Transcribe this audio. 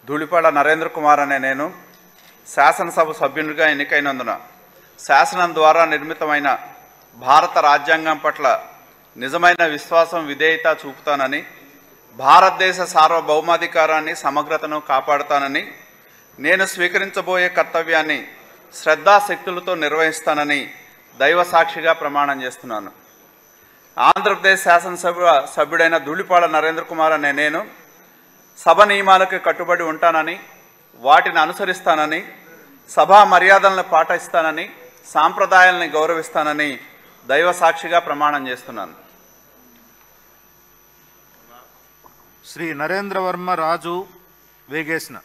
ధూళిపాడ నరేంద్ర కుమార్ అనే నేను శాసనసభ సభ్యునిగా ఎన్నికైనందున శాసనం ద్వారా నిర్మితమైన భారత రాజ్యాంగం పట్ల నిజమైన విశ్వాసం విధేయత చూపుతానని, భారతదేశ సార్వభౌమాధికారాన్ని సమగ్రతను కాపాడుతానని, నేను స్వీకరించబోయే కర్తవ్యాన్ని శ్రద్ధాశక్తులతో నిర్వహిస్తానని దైవ సాక్షిగా ప్రమాణం చేస్తున్నాను. ఆంధ్రప్రదేశ్ శాసనసభ సభ్యుడైన ధూళిపాడ నరేంద్ర కుమార్ అనే నేను సభ నియమాలకు కట్టుబడి ఉంటానని, వాటిని అనుసరిస్తానని, సభా మర్యాదలను పాటిస్తానని, సాంప్రదాయాలను గౌరవిస్తానని దైవ సాక్షిగా ప్రమాణం చేస్తున్నాను. శ్రీ నరేంద్ర వర్మ రాజు వేగేసిన